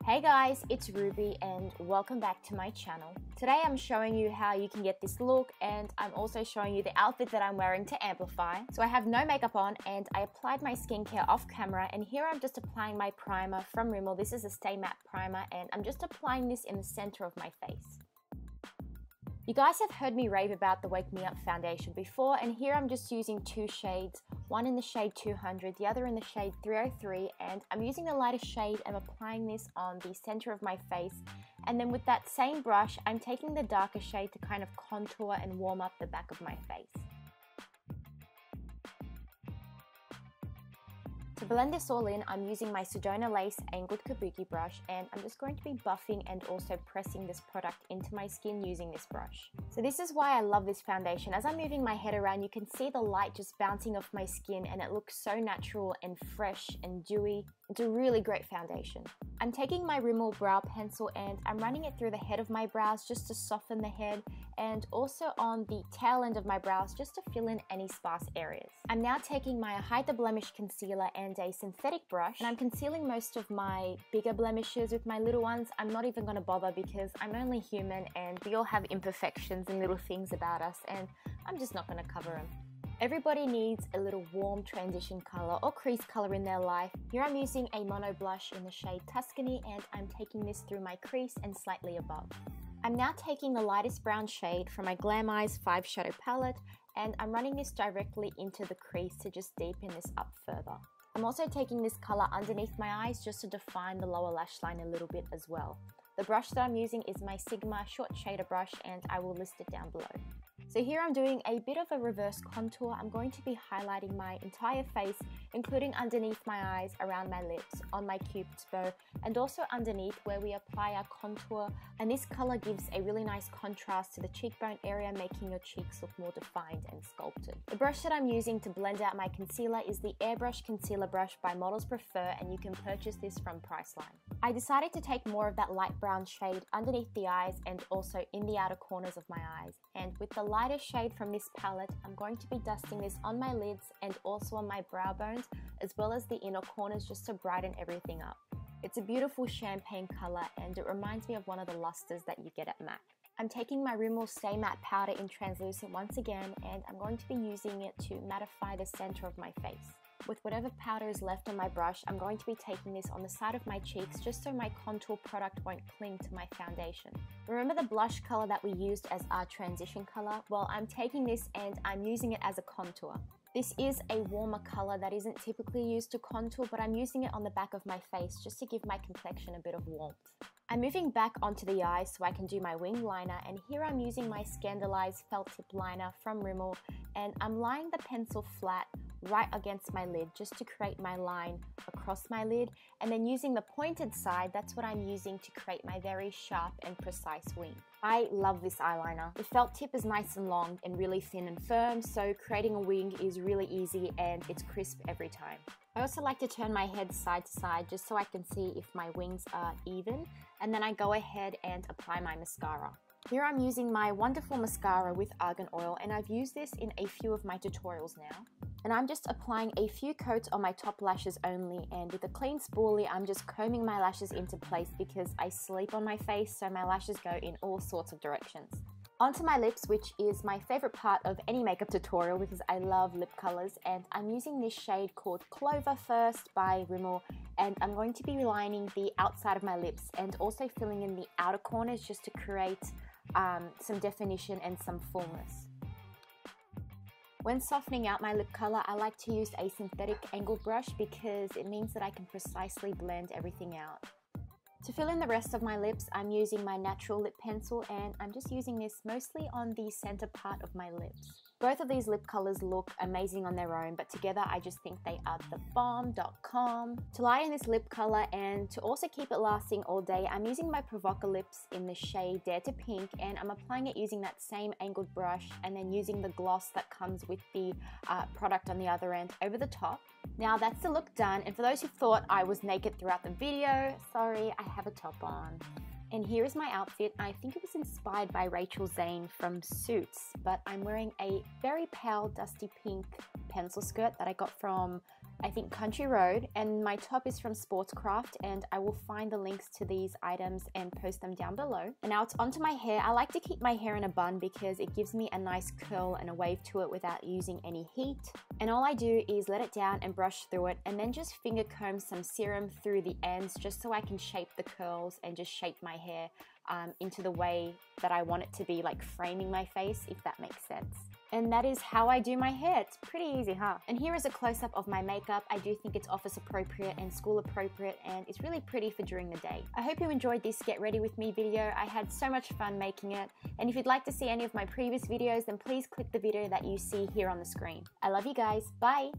Hey guys, it's Ruby and welcome back to my channel. Today I'm showing you how you can get this look, and I'm also showing you the outfit that I'm wearing to Amplify. So I have no makeup on and I applied my skincare off camera, and here I'm just applying my primer from Rimmel. This is a Stay Matte primer and I'm just applying this in the center of my face. You guys have heard me rave about the Wake Me Up foundation before, and here I'm just using two shades, one in the shade 200, the other in the shade 303, and I'm using the lightest shade and applying this on the center of my face, and then with that same brush I'm taking the darker shade to kind of contour and warm up the back of my face. To blend this all in, I'm using my Sedona Lace Angled Kabuki brush, and I'm just going to be buffing and also pressing this product into my skin using this brush. So this is why I love this foundation. As I'm moving my head around, you can see the light just bouncing off my skin and it looks so natural and fresh and dewy. It's a really great foundation. I'm taking my Rimmel brow pencil and I'm running it through the head of my brows just to soften the head, and also on the tail end of my brows just to fill in any sparse areas. I'm now taking my Hide the Blemish concealer and a synthetic brush, and I'm concealing most of my bigger blemishes. With my little ones, I'm not even going to bother because I'm only human and we all have imperfections and little things about us, and I'm just not going to cover them. Everybody needs a little warm transition color or crease color in their life. Here I'm using a mono blush in the shade Tuscany, and I'm taking this through my crease and slightly above. I'm now taking the lightest brown shade from my Glam Eyes 5 Shadow Palette, and I'm running this directly into the crease to just deepen this up further. I'm also taking this color underneath my eyes just to define the lower lash line a little bit as well. The brush that I'm using is my Sigma short shader brush, and I will list it down below. So here I'm doing a bit of a reverse contour. I'm going to be highlighting my entire face, including underneath my eyes, around my lips, on my cupid's bow, and also underneath where we apply our contour. And this color gives a really nice contrast to the cheekbone area, making your cheeks look more defined and sculpted. The brush that I'm using to blend out my concealer is the Airbrush Concealer Brush by Models Prefer, and you can purchase this from Priceline. I decided to take more of that light brown shade underneath the eyes and also in the outer corners of my eyes. And with the lighter shade from this palette, I'm going to be dusting this on my lids and also on my brow bones, as well as the inner corners, just to brighten everything up. It's a beautiful champagne color and it reminds me of one of the lusters that you get at MAC. I'm taking my Rimmel Stay Matte powder in translucent once again, and I'm going to be using it to mattify the center of my face. With whatever powder is left on my brush, I'm going to be taking this on the side of my cheeks just so my contour product won't cling to my foundation. Remember the blush color that we used as our transition color? Well, I'm taking this and I'm using it as a contour. This is a warmer color that isn't typically used to contour, but I'm using it on the back of my face just to give my complexion a bit of warmth. I'm moving back onto the eyes so I can do my wing liner, and here I'm using my Scandalized Felt Tip Liner from Rimmel, and I'm lying the pencil flat right against my lid just to create my line across my lid, and then using the pointed side, that's what I'm using to create my very sharp and precise wing. I love this eyeliner. The felt tip is nice and long and really thin and firm, so creating a wing is really easy and it's crisp every time. I also like to turn my head side to side just so I can see if my wings are even, and then I go ahead and apply my mascara. Here I'm using my WonderFULL mascara with argan oil, and I've used this in a few of my tutorials now. And I'm just applying a few coats on my top lashes only, and with a clean spoolie I'm just combing my lashes into place because I sleep on my face, so my lashes go in all sorts of directions. Onto my lips, which is my favorite part of any makeup tutorial because I love lip colors, and I'm using this shade called Clover First by Rimmel, and I'm going to be lining the outside of my lips and also filling in the outer corners just to create some definition and some fullness. When softening out my lip color, I like to use a synthetic angled brush because it means that I can precisely blend everything out. To fill in the rest of my lips, I'm using my natural lip pencil, and I'm just using this mostly on the center part of my lips. Both of these lip colors look amazing on their own, but together I just think they are the bomb.com. To lighten this lip color and to also keep it lasting all day, I'm using my Provocalips in the shade Dare to Pink, and I'm applying it using that same angled brush and then using the gloss that comes with the product on the other end over the top. Now that's the look done, and for those who thought I was naked throughout the video, sorry, I have a top on. And here is my outfit. I think it was inspired by Rachel Zane from Suits, but I'm wearing a very pale dusty pink pencil skirt that I got from I think Country Road, and my top is from Sportscraft, and I will find the links to these items and post them down below. And now it's onto my hair. I like to keep my hair in a bun because it gives me a nice curl and a wave to it without using any heat. And all I do is let it down and brush through it, and then just finger comb some serum through the ends just so I can shape the curls and just shape my hair into the way that I want it to be, like framing my face, if that makes sense. And that is how I do my hair. It's pretty easy, huh? And here is a close-up of my makeup. I do think it's office appropriate and school appropriate, and it's really pretty for during the day. I hope you enjoyed this Get Ready With Me video. I had so much fun making it. And if you'd like to see any of my previous videos, then please click the video that you see here on the screen. I love you guys. Bye!